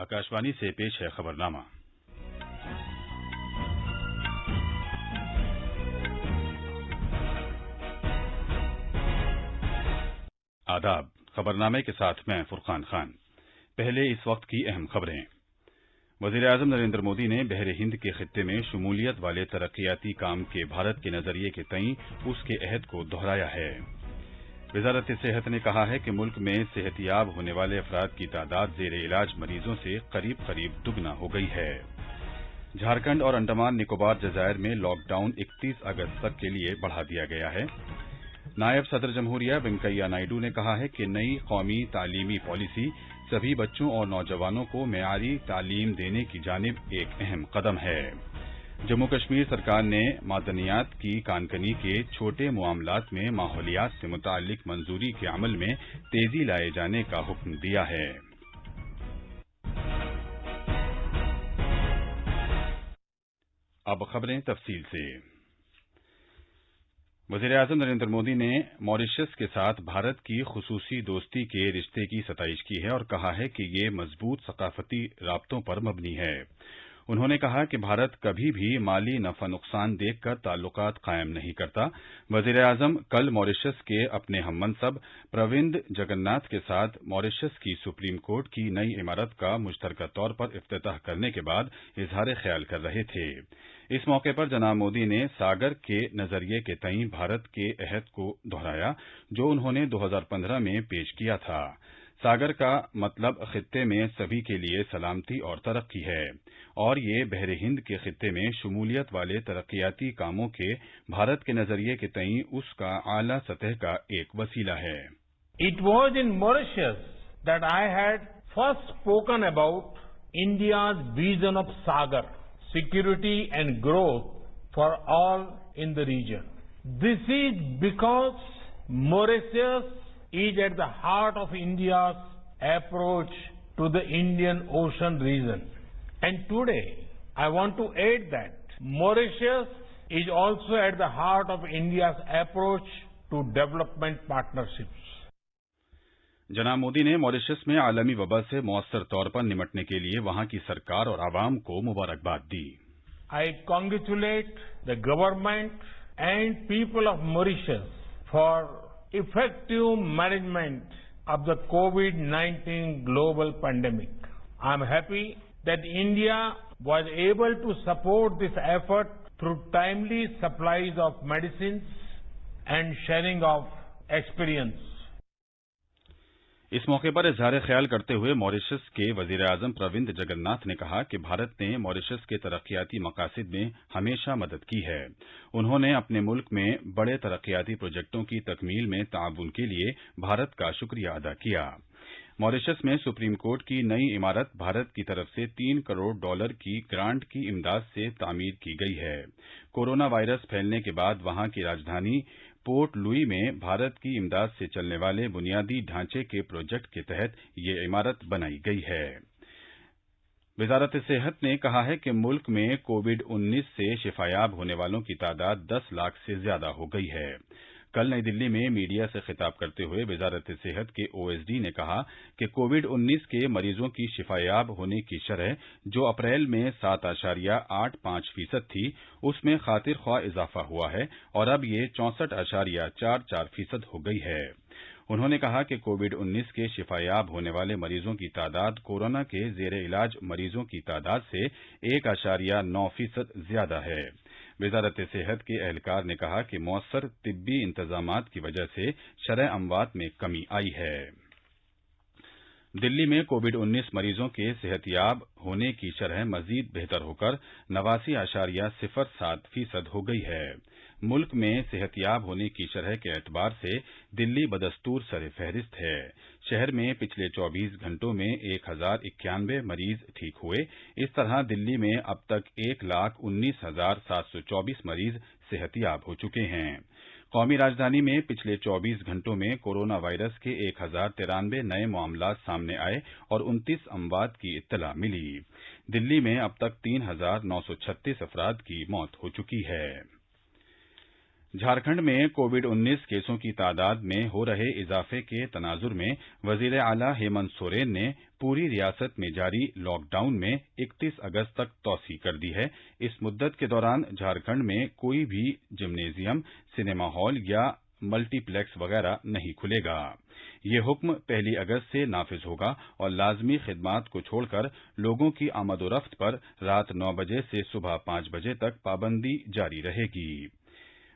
आकाशवाणी से पेश है खबरनामा। आदाब। खबरनामे के साथ मैं फुरकान खान। पहले इस वक्त की अहम खबरें। वज़ीर-ए-आज़म नरेंद्र मोदी ने बहरे हिंद के खित्ते में शमूलियत वाले तरक्याती काम के भारत के नजरिए के तईं उसके अहद को दोहराया है। वजारत सेहत ने कहा है कि मुल्क में सेहतियाब होने वाले अफराद की तादाद ज़ेर इलाज मरीजों से करीब करीब दुगना हो गई है। झारखंड और अंडमान निकोबार जज़ायर में लॉकडाउन 31 अगस्त तक के लिए बढ़ा दिया गया है। नायब सदर जमहूरिया वेंकैया नायडू ने कहा है कि नई कौमी तालीमी पॉलिसी सभी बच्चों और नौजवानों को मेयारी तालीम देने की जानिब एक अहम कदम है। जम्मू कश्मीर सरकार ने मादनियात की कानकनी के छोटे मामलात में माहौलियात से मुताल्लिक मंजूरी के अमल में तेजी लाए जाने का हुक्म दिया है। अब खबरें तफसील से। वज़ीर-ए-आज़म नरेंद्र मोदी ने मॉरिशस के साथ भारत की खुसूसी दोस्ती के रिश्ते की सताइश की है और कहा है कि ये मजबूत सकाफती राब्तों पर मबनी है। उन्होंने कहा कि भारत कभी भी माली नफा नुकसान देखकर ताल्लुकात कायम नहीं करता। वज़ीर-ए-आज़म कल मॉरिशस के अपने हममनसब प्रविंद जगन्नाथ के साथ मॉरिशस की सुप्रीम कोर्ट की नई इमारत का मुश्तरका तौर पर इफ्तिताह करने के बाद इजहार ख्याल कर रहे थे। इस मौके पर जनाब मोदी ने सागर के नजरिए के तईं भारत के अहद को दोहराया जो उन्होंने 2015 में पेश किया था। सागर का मतलब खित्ते में सभी के लिए सलामती और तरक्की है और ये बहरे हिंद के खित्ते में शमूलियत वाले तरक्याती कामों के भारत के नजरिए के तईं उसका आला सतह का एक वसीला है। It was in Mauritius that I had first spoken about India's vision of Sagar, security and growth for all in the region. This is because Mauritius is at the heart of India's approach to the Indian Ocean region. And today, I want to add that Mauritius is also at the heart of India's approach to development partnerships. जनाब मोदी ने Mauritius में आलमी वबा से मौसर तौर पर निमटने के लिए वहां की सरकार और आवाम को मुबारकबाद दी। I congratulate the government and people of Mauritius for effective management of the COVID-19 global pandemic. I am happy that India was able to support this effort through timely supplies of medicines and sharing of experience. इस मौके पर इजहार ख्याल करते हुए Mauritius के वज़ीर-ए-आज़म प्रविंद जगन्नाथ ने कहा कि भारत ने मॉरिशस के तरक्याती मकासद में हमेशा मदद की है। उन्होंने अपने मुल्क में बड़े तरक्याती प्रोजेक्टों की तकमील में ताउन के लिए भारत का शुक्रिया अदा किया। मॉरिशस में सुप्रीम कोर्ट की नई इमारत भारत की तरफ से $3 करोड़ की ग्रांट की इमदाद से तामीर की गई है। कोरोना वायरस फैलने के बाद वहां की राजधानी पोर्ट लुई में भारत की इमदाद से चलने वाले बुनियादी ढांचे के प्रोजेक्ट के तहत ये इमारत बनाई गई है। वजारत सेहत ने कहा है कि मुल्क में कोविड-19 से शिफायाब होने वालों की तादाद 10 लाख से ज्यादा हो गई है। कल नई दिल्ली में मीडिया से खिताब करते हुए वजारत सेहत के ओएसडी ने कहा कि कोविड-19 के मरीजों की शिफायाब होने की शरह जो अप्रैल में 7.85% थी उसमें खातिर ख्वाह इजाफा हुआ है और अब ये 64.44% हो गई है। उन्होंने कहा कि कोविड-19 के शिफायाब होने वाले मरीजों की तादाद कोरोना के जेर इलाज मरीजों की तादाद से 1.9% ज्यादा है। वजारत सेहत के एहलकार ने कहा कि मौसर तिब्बी इंतजामात की वजह से शरह अमवात में कमी आई है। दिल्ली में कोविड-19 मरीजों के सेहतियाब होने की शरह मजीद बेहतर होकर 89.07% हो गई है। मुल्क में सेहतियाब होने की शरह के एतबार से दिल्ली बदस्तूर सर फहरिस्त है। शहर में पिछले 24 घंटों में 1091 मरीज ठीक हुए। इस तरह दिल्ली में अब तक 1,19,724 मरीज सेहतियाब हो चुके हैं। कौमी राजधानी में पिछले 24 घंटों में कोरोना वायरस के 1093 नए मामला सामने आए और 29 अमवात की इत्तला मिली। दिल्ली में अब तक 3,936 अफराद की मौत हो चुकी है। झारखंड में कोविड-19 केसों की तादाद में हो रहे इजाफे के तनाजुर में वजीर आला हेमंत सोरेन ने पूरी रियासत में जारी लॉकडाउन में 31 अगस्त तक तौसी कर दी है। इस मुद्दत के दौरान झारखंड में कोई भी जिम्नेजियम, सिनेमा हॉल या मल्टीप्लेक्स वगैरह नहीं खुलेगा। ये हुक्म 1 अगस्त से नाफिज होगा और लाजमी खिदमात को छोड़कर लोगों की आमदोरफ्त पर रात 9 बजे से सुबह 5 बजे तक पाबंदी जारी रहेगी।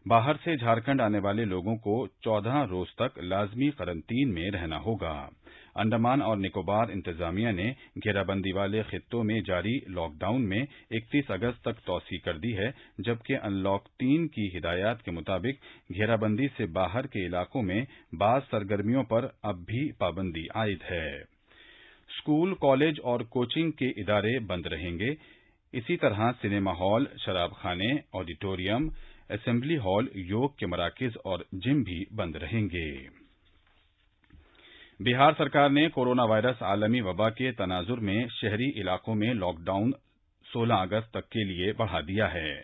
बाहर से झारखंड आने वाले लोगों को 14 रोज तक लाजमी करंटीन में रहना होगा। अंडमान और निकोबार इंतजामिया ने घेराबंदी वाले खित्तों में जारी लॉकडाउन में 31 अगस्त तक तौसी कर दी है, जबकि अनलॉक 3 की हिदायत के मुताबिक घेराबंदी से बाहर के इलाकों में बाज़ सरगर्मियों पर अब भी पाबंदी आयद है। स्कूल, कॉलेज और कोचिंग के इदारे बंद रहेंगे। इसी तरह सिनेमा हॉल, शराबखाने, ऑडिटोरियम, असेंबली हॉल, योग के मराकिज और जिम भी बंद रहेंगे। बिहार सरकार ने कोरोना वायरस आलमी वबा के तनाजुर में शहरी इलाकों में लॉकडाउन 16 अगस्त तक के लिए बढ़ा दिया है।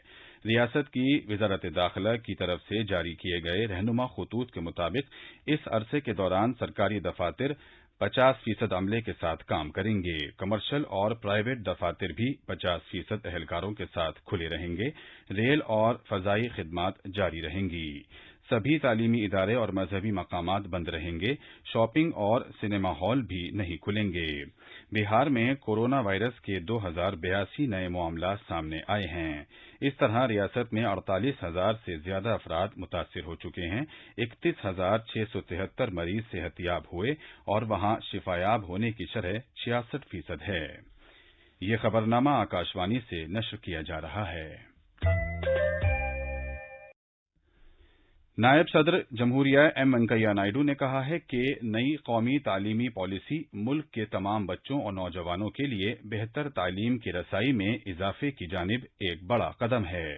रियासत की वजारत दाखिला की तरफ से जारी किए गए रहनुमा खतूत के मुताबिक इस अरसे के दौरान सरकारी दफातर 50% अमले के साथ काम करेंगे। कमर्शियल और प्राइवेट दफातर भी 50% एहलकारों के साथ खुले रहेंगे। रेल और फजाई खिदमात जारी रहेंगी। सभी तालीमी इदारे और मजहबी मकामात बंद रहेंगे। शॉपिंग और सिनेमा हॉल भी नहीं खुलेंगे। बिहार में कोरोना वायरस के 2082 नए मामला सामने आए हैं। इस तरह रियासत में 48,000 से ज्यादा अफराद मुतासिर हो चुके हैं। 31,673 मरीज सेहतियाब हुए और वहां शिफायाब होने की शरह 66% है। ये खबरनामा आकाशवाणी से नश्र किया जा रहा है। नायब सदर जमहूरिया एम वेंकैया नायडू ने कहा है कि नई कौमी तालीमी पॉलिसी मुल्क के तमाम बच्चों और नौजवानों के लिए बेहतर तालीम की रसाई में इजाफे की जानिब एक बड़ा कदम है।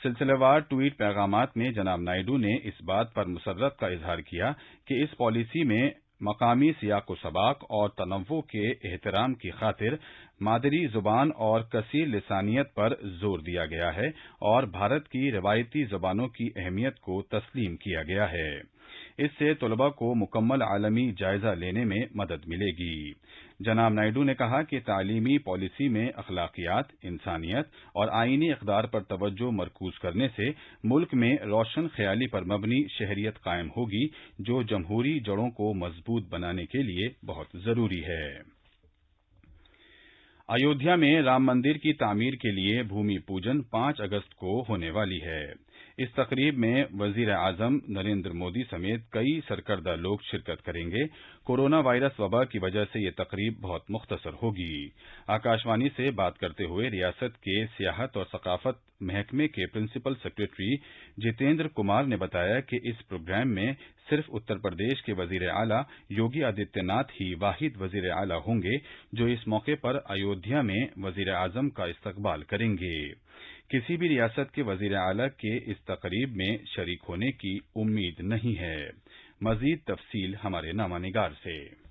सिलसिलेवार ट्वीट पैगामात में जनाब नायडू ने इस बात पर मुसर्रत का इजहार किया कि इस पॉलिसी में मकामी सियाक-ओ-सबाक और तनव्वुर के एहतराम की खातिर मादरी जुबान और कसीर लिसानियत पर जोर दिया गया है और भारत की रवायती जुबानों की अहमियत को तस्लीम किया गया है। इससे तलबा को मुकम्मल आलमी जायजा लेने में मदद मिलेगी। जनाब नायडू ने कहा कि तालीमी पॉलिसी में अखलाकियात, इंसानियत और आईनी इक़दार पर तवज्जो मरकूज करने से मुल्क में रोशन ख्याली पर मबनी शहरियत कायम होगी, जो जमहूरी जड़ों को मजबूत बनाने के लिए बहुत जरूरी है। अयोध्या में राम मंदिर की तामीर के लिए भूमि पूजन 5 अगस्त को होने वाली है। इस तकरीब में वजीर आजम नरेंद्र मोदी समेत कई सरकर्दा लोग शिरकत करेंगे। कोरोना वायरस वबा की वजह से ये तकरीब बहुत मुख्तसर होगी। आकाशवाणी से बात करते हुए रियासत के सियाहत और सकाफत महकमे के प्रिंसिपल सेक्रेटरी जितेंद्र कुमार ने बताया कि इस प्रोग्राम में सिर्फ उत्तर प्रदेश के वजीर आला योगी आदित्यनाथ ही वाहिद वजीर आला होंगे जो इस मौके पर अयोध्या में वजीर आजम का इस्तकबाल करेंगे। किसी भी रियासत के वजीर आला के इस तकरीब में शरीक होने की उम्मीद नहीं है। मजीद तफसील हमारे नामानिगार से।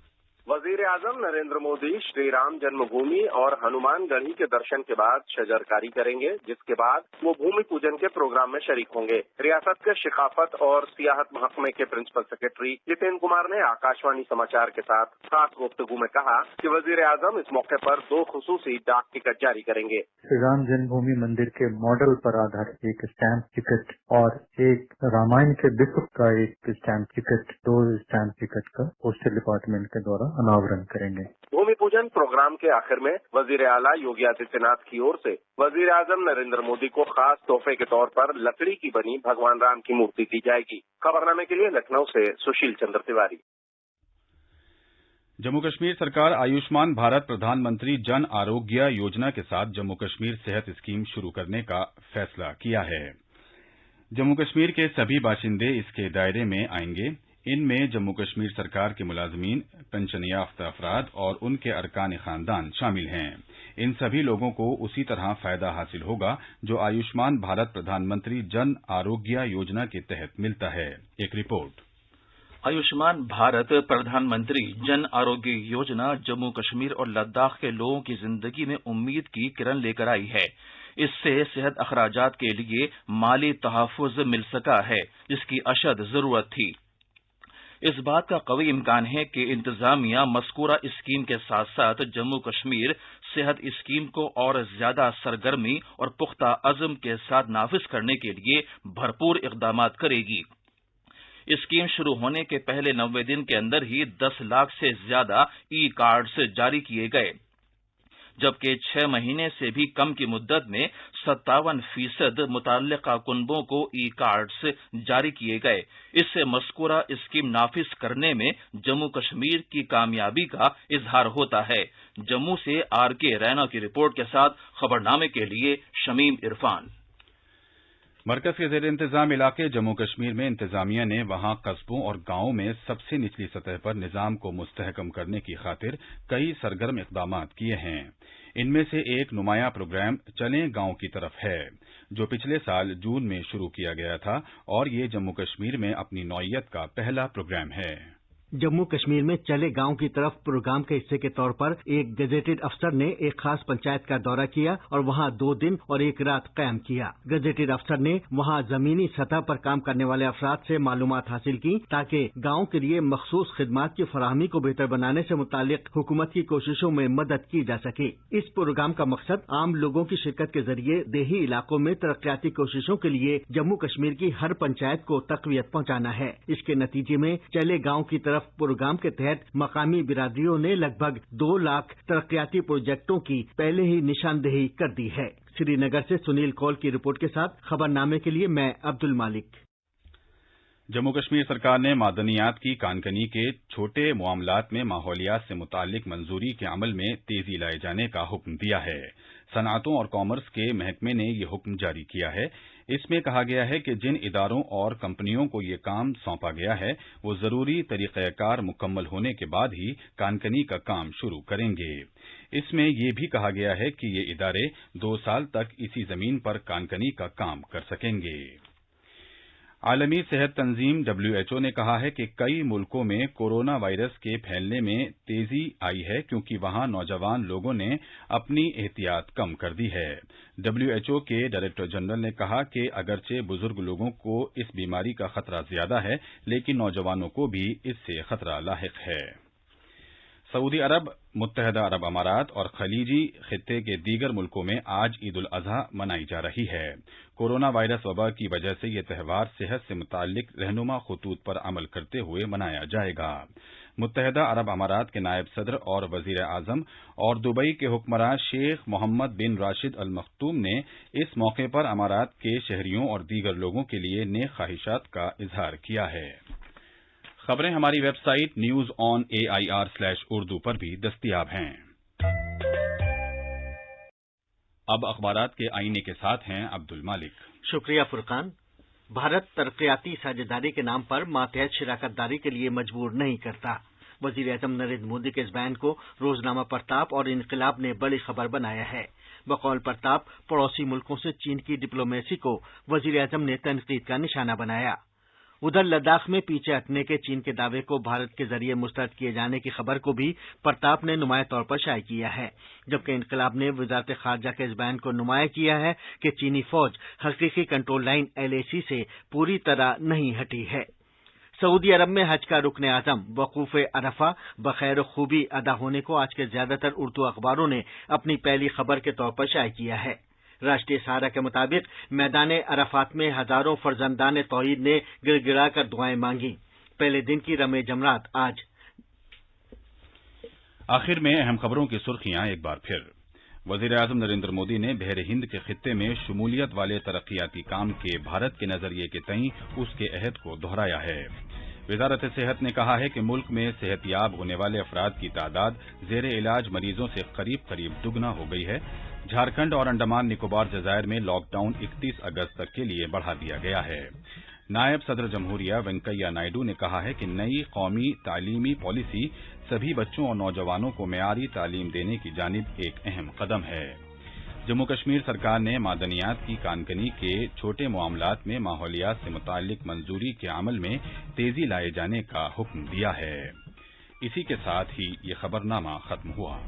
वजीर आजम नरेंद्र मोदी श्री राम जन्मभूमि और हनुमानगढ़ी के दर्शन के बाद शजरकारी करेंगे, जिसके बाद वो भूमि पूजन के प्रोग्राम में शरीक होंगे। रियासत के शिकाफत और सियाहत महकमे के प्रिंसिपल सेक्रेटरी जितेंद्र कुमार ने आकाशवाणी समाचार के साथ खास गुफ्तगू में कहा कि वजीर आजम इस मौके पर 2 खुसूसी डाक टिकट जारी करेंगे। श्री राम जन्मभूमि मंदिर के मॉडल पर आधारित एक स्टैंप टिकट और एक रामायण के विश्व का एक स्टैंप टिकट, 2 स्टैंप टिकट का पोस्टल डिपार्टमेंट के द्वारा अनावरण करेंगे। भूमि पूजन प्रोग्राम के आखिर में वजीर आला योगी आदित्यनाथ की ओर से वजीर आजम नरेंद्र मोदी को खास तोहफे के तौर पर लकड़ी की बनी भगवान राम की मूर्ति दी जाएगी। खबरनामे के लिए लखनऊ से सुशील चंद्र तिवारी। जम्मू कश्मीर सरकार आयुष्मान भारत प्रधानमंत्री जन आरोग्य योजना के साथ जम्मू कश्मीर सेहत स्कीम शुरू करने का फैसला किया है। जम्मू कश्मीर के सभी बाशिंदे इसके दायरे में आएंगे। इनमें जम्मू कश्मीर सरकार के मुलाजमीन, पेंशन याफ्ता अफराद और उनके अरकान खानदान शामिल हैं। इन सभी लोगों को उसी तरह फायदा हासिल होगा जो आयुष्मान भारत प्रधानमंत्री जन आरोग्य योजना के तहत मिलता है। एक रिपोर्ट। आयुष्मान भारत प्रधानमंत्री जन आरोग्य योजना जम्मू कश्मीर और लद्दाख के लोगों की जिंदगी में उम्मीद की किरण लेकर आई है। اس سے صحت اخراجات کے لیے مالی تحفظ مل سکا ہے جس کی اشد ضرورت تھی۔ اس بات کا قوی امکان ہے کہ انتظامیہ مذکورہ اسکیم کے ساتھ ساتھ جموں کشمیر صحت اسکیم کو اور زیادہ سرگرمی اور پختہ عزم کے ساتھ نافذ کرنے کے لیے بھرپور اقدامات کرے گی۔ اسکیم شروع ہونے کے پہلے 90 دن کے اندر ہی 10 لاکھ سے زیادہ ای کارڈز جاری کیے گئے، جبکہ 6 مہینے سے بھی کم کی مدت میں 57% متعلقہ کنبوں کو ای کارڈز جاری کیے گئے۔ اس سے مذکورہ اسکیم نافذ کرنے میں جموں کشمیر کی کامیابی کا اظہار ہوتا ہے۔ جموں سے آر کے رینا کی رپورٹ کے ساتھ خبرنامے کے لیے شمیم عرفان۔ مرکز کے زیر انتظام علاقے جموں کشمیر میں انتظامیہ نے وہاں قصبوں اور گاؤں میں سب سے نچلی سطح پر نظام کو مستحکم کرنے کی خاطر کئی سرگرم اقدامات کیے ہیں۔ ان میں سے ایک نمایاں پروگرام چلیں گاؤں کی طرف ہے، جو پچھلے سال جون میں شروع کیا گیا تھا، اور یہ جموں کشمیر میں اپنی نوعیت کا پہلا پروگرام ہے۔ جموں کشمیر میں چلے گاؤں کی طرف پروگرام کے حصے کے طور پر ایک گزیٹڈ افسر نے ایک خاص پنچایت کا دورہ کیا اور وہاں 2 دن اور 1 رات قیام کیا۔ گزیٹڈ افسر نے وہاں زمینی سطح پر کام کرنے والے افراد سے معلومات حاصل کی تاکہ گاؤں کے لیے مخصوص خدمات کی فراہمی کو بہتر بنانے سے متعلق حکومت کی کوششوں میں مدد کی جا سکے۔ اس پروگرام کا مقصد عام لوگوں کی شرکت کے ذریعے دیہی علاقوں میں ترقیاتی کوششوں کے لیے جموں کشمیر کی ہر پنچایت کو تقویت پہنچانا ہے۔ اس کے نتیجے میں چلے گاؤں کی طرف پروگرام کے تحت مقامی برادریوں نے لگ بھگ 2 لاکھ ترقیاتی پروجیکٹوں کی پہلے ہی نشاندہی کر دی ہے۔ سری نگر سے سنیل کول کی رپورٹ کے ساتھ خبرنامے کے لیے میں عبد المالک۔ جموں کشمیر سرکار نے معدنیات کی کانکنی کے چھوٹے معاملات میں ماحولیات سے متعلق منظوری کے عمل میں تیزی لائے جانے کا حکم دیا ہے۔ صنعتوں اور کامرس کے محکمے نے یہ حکم جاری کیا ہے۔ اس میں کہا گیا ہے کہ جن اداروں اور کمپنیوں کو یہ کام سونپا گیا ہے وہ ضروری طریقہ کار مکمل ہونے کے بعد ہی کانکنی کا کام شروع کریں گے۔ اس میں یہ بھی کہا گیا ہے کہ یہ ادارے 2 سال تک اسی زمین پر کانکنی کا کام کر سکیں گے۔ عالمی صحت تنظیم WHO نے کہا ہے کہ کئی ملکوں میں کورونا وائرس کے پھیلنے میں تیزی آئی ہے کیونکہ وہاں نوجوان لوگوں نے اپنی احتیاط کم کر دی ہے۔ WHO کے ڈائریکٹر جنرل نے کہا کہ اگرچہ بزرگ لوگوں کو اس بیماری کا خطرہ زیادہ ہے، لیکن نوجوانوں کو بھی اس سے خطرہ لاحق ہے۔ سعودی عرب، متحدہ عرب امارات اور خلیجی خطے کے دیگر ملکوں میں آج عید الاضحیٰ منائی جا رہی ہے۔ کورونا وائرس وبا کی وجہ سے یہ تہوار صحت سے متعلق رہنما خطوط پر عمل کرتے ہوئے منایا جائے گا۔ متحدہ عرب امارات کے نائب صدر اور وزیر اعظم اور دبئی کے حکمراں شیخ محمد بن راشد ال مختوم نے اس موقع پر امارات کے شہریوں اور دیگر لوگوں کے لیے نیک خواہشات کا اظہار کیا ہے۔ خبریں ہماری ویب سائٹ newsonair/urdu پر بھی دستیاب ہیں۔ اب اخبارات کے آئینے کے ساتھ ہیں عبد المالک۔ شکریہ فرقان۔ بھارت ترقیاتی ساجھیداری کے نام پر ماتحت شراکت داری کے لیے مجبور نہیں کرتا۔ وزیر اعظم نریندر مودی کے اس بیان کو روزنامہ پرتاپ اور انقلاب نے بڑی خبر بنایا ہے۔ بقول پرتاپ، پڑوسی ملکوں سے چین کی ڈپلومیسی کو وزیر اعظم نے تنقید کا نشانہ بنایا۔ ادھر لداخ میں پیچھے ہٹنے کے چین کے دعوے کو بھارت کے ذریعے مسترد کیے جانے کی خبر کو بھی پرتاپ نے نمایاں طور پر شائع کیا ہے، جبکہ انقلاب نے وزارت خارجہ کے اس بیان کو نمایاں کیا ہے کہ چینی فوج حقیقی کنٹرول لائن LAC سے پوری طرح نہیں ہٹی ہے۔ سعودی عرب میں حج کا رکن اعظم وقوف عرفہ بخیر و خوبی ادا ہونے کو آج کے زیادہ تر اردو اخباروں نے اپنی پہلی خبر کے طور پر شائع کیا ہے۔ راشٹریہ سہارا کے مطابق میدان عرفات میں ہزاروں فرزندان توحید نے گر گرا کر دعائیں مانگی۔ پہلے دن کی رمے جمرات آج۔ آخر میں اہم خبروں کی سرخیاں ایک بار پھر۔ وزیر اعظم نریندر مودی نے بحر ہند کے خطے میں شمولیت والے ترقیاتی کام کے بھارت کے نظریے کے تئیں اس کے عہد کو دہرایا ہے۔ وزارت صحت نے کہا ہے کہ ملک میں صحت یاب ہونے والے افراد کی تعداد زیر علاج مریضوں سے قریب دگنا ہو گئی ہے۔ جھارکھنڈ اور انڈمان نکوبار جزائر میں لاک ڈاؤن 31 اگست تک کے لیے بڑھا دیا گیا ہے۔ نائب صدر جمہوریہ وینکیا نائیڈو نے کہا ہے کہ نئی قومی تعلیمی پالیسی سبھی بچوں اور نوجوانوں کو معیاری تعلیم دینے کی جانب ایک اہم قدم ہے۔ جموں کشمیر سرکار نے معدنیات کی کانکنی کے چھوٹے معاملات میں ماحولیات سے متعلق منظوری کے عمل میں تیزی لائے جانے کا حکم دیا ہے۔ اسی کے ساتھ ہی یہ خبرنامہ ختم ہوا۔